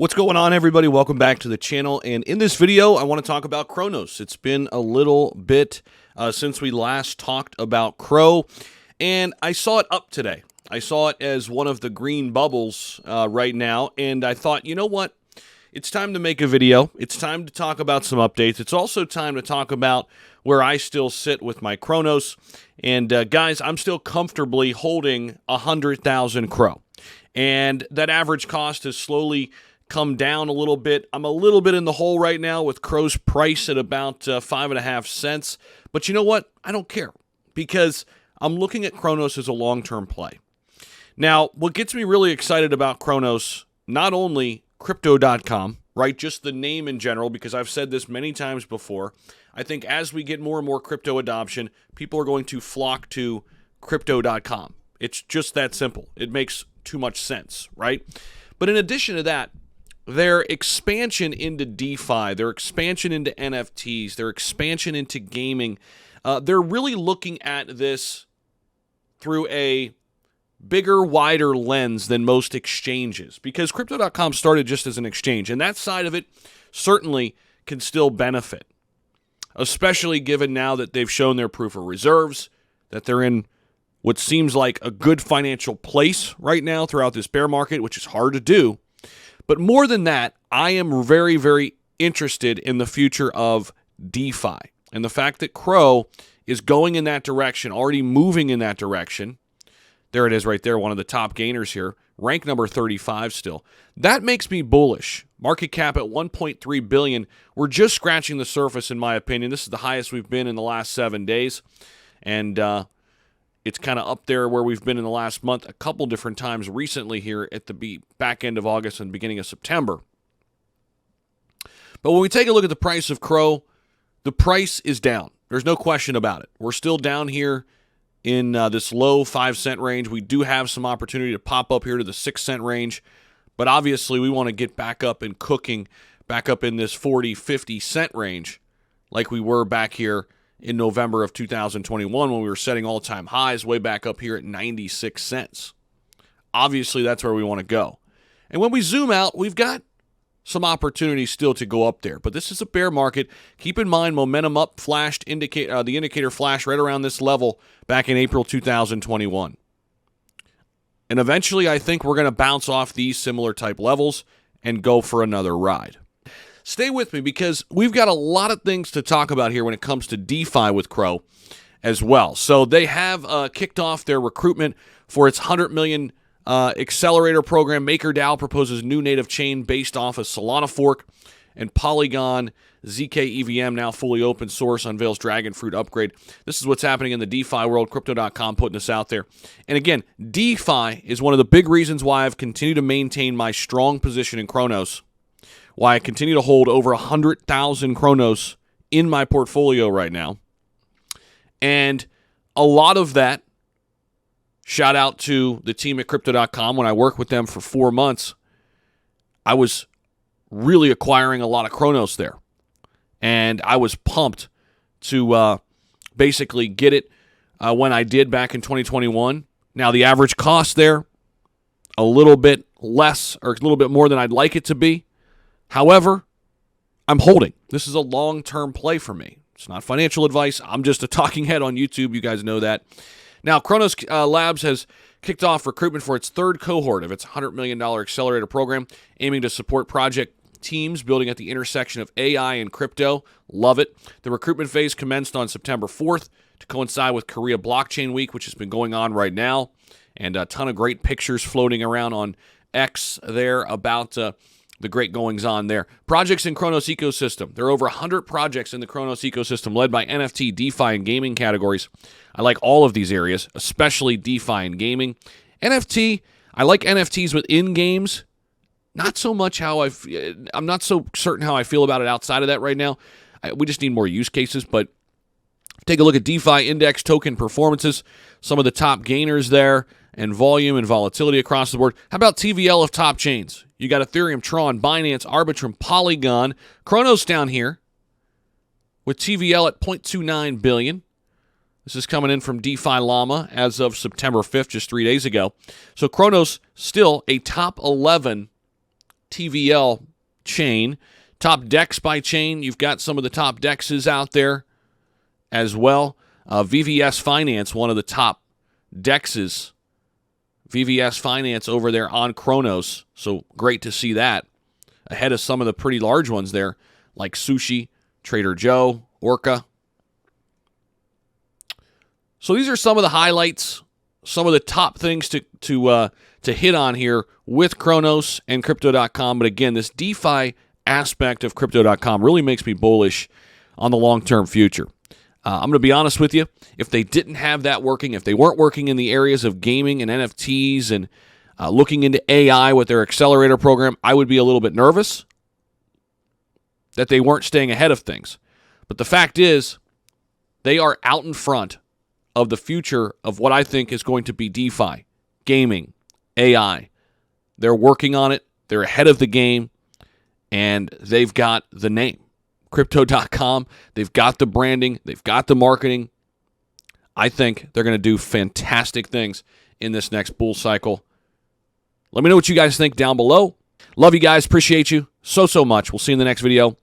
What's going on, everybody? Welcome back to the channel, and in this video I want to talk about Cronos. It's been a little bit since we last talked about Crow, and I saw it up today. I saw it as one of the green bubbles right now, and I thought, you know what? It's time to make a video. It's time to talk about some updates. It's also time to talk about where I still sit with my Cronos, and guys, I'm still comfortably holding 100,000 Crow, and that average cost has slowly come down a little bit. I'm a little bit in the hole right now with Crow's price at about 5.5 cents. But you know what? I don't care because I'm looking at Cronos as a long-term play. Now, what gets me really excited about Cronos, not only Crypto.com, right? Just the name in general, because I've said this many times before. I think as we get more and more crypto adoption, people are going to flock to Crypto.com. It's just that simple. It makes too much sense, right? But in addition to that, their expansion into DeFi, their expansion into NFTs, their expansion into gaming, they're really looking at this through a bigger, wider lens than most exchanges, because Crypto.com started just as an exchange, and that side of it certainly can still benefit, especially given now that they've shown their proof of reserves, that they're in what seems like a good financial place right now throughout this bear market, which is hard to do. But more than that, I am very, very interested in the future of DeFi and the fact that Crow is going in that direction, already moving in that direction. There it is right there, one of the top gainers here, rank number 35 still. That makes me bullish. Market cap at 1.3 billion. We're just scratching the surface, in my opinion. This is the highest we've been in the last 7 days. And it's kind of up there where we've been in the last month a couple different times recently here at the back end of August and beginning of September. But when we take a look at the price of Crow, the price is down. There's no question about it. We're still down here in this low 5-cent range. We do have some opportunity to pop up here to the 6-cent range, but obviously we want to get back up and cooking, back up in this 40, 50-cent range like we were back here in November of 2021 when we were setting all-time highs way back up here at 96 cents. Obviously, that's where we want to go. And when we zoom out, we've got some opportunities still to go up there. But this is a bear market. Keep in mind, momentum up flashed, the indicator flashed right around this level back in April 2021. And eventually, I think we're going to bounce off these similar type levels and go for another ride. Stay with me because we've got a lot of things to talk about here when it comes to DeFi with Crow as well. So they have kicked off their recruitment for its $100 million accelerator program. MakerDAO proposes new native chain based off a Solana fork, and Polygon ZK EVM, now fully open source, unveils Dragon Fruit upgrade. This is what's happening in the DeFi world. Crypto.com putting this out there. And again, DeFi is one of the big reasons why I've continued to maintain my strong position in Cronos, why I continue to hold over 100,000 Cronos in my portfolio right now. And a lot of that, shout out to the team at Crypto.com. When I worked with them for 4 months, I was really acquiring a lot of Cronos there. And I was pumped to basically get it when I did back in 2021. Now, the average cost there, a little bit less or a little bit more than I'd like it to be. However, I'm holding. This is a long-term play for me. It's not financial advice. I'm just a talking head on YouTube. You guys know that. Now, Cronos Labs has kicked off recruitment for its third cohort of its $100 million accelerator program, aiming to support project teams building at the intersection of AI and crypto. Love it. The recruitment phase commenced on September 4th to coincide with Korea Blockchain Week, which has been going on right now, and a ton of great pictures floating around on X there about the great goings-on there. Projects in Cronos ecosystem. There are over 100 projects in the Cronos ecosystem led by NFT, DeFi, and gaming categories. I like all of these areas, especially DeFi and gaming. NFT, I like NFTs within games. Not so much how I'm not so certain how I feel about it outside of that right now. We just need more use cases, but take a look at DeFi index token performances, some of the top gainers there, and volume and volatility across the board. How about TVL of top chains? You got Ethereum, Tron, Binance, Arbitrum, Polygon, Cronos down here with TVL at 0.29 billion. This is coming in from DeFi Llama as of September 5th, just 3 days ago. So Cronos still a top 11 TVL chain. Top Dex by chain, you've got some of the top dexes out there as well. VVS Finance, one of the top dexes. VVS Finance over there on Cronos. So great to see that. Ahead of some of the pretty large ones there, like Sushi, Trader Joe, Orca. So these are some of the highlights, some of the top things to hit on here with Cronos and Crypto.com. But again, this DeFi aspect of Crypto.com really makes me bullish on the long-term future. I'm going to be honest with you. If they didn't have that working, if they weren't working in the areas of gaming and NFTs and looking into AI with their accelerator program, I would be a little bit nervous that they weren't staying ahead of things. But the fact is, they are out in front of the future of what I think is going to be DeFi, gaming, AI. They're working on it. They're ahead of the game. And they've got the name. Crypto.com, they've got the branding, they've got the marketing. I think they're going to do fantastic things in this next bull cycle. Let me know what you guys think down below. Love you guys. Appreciate you so much. We'll see you in the next video.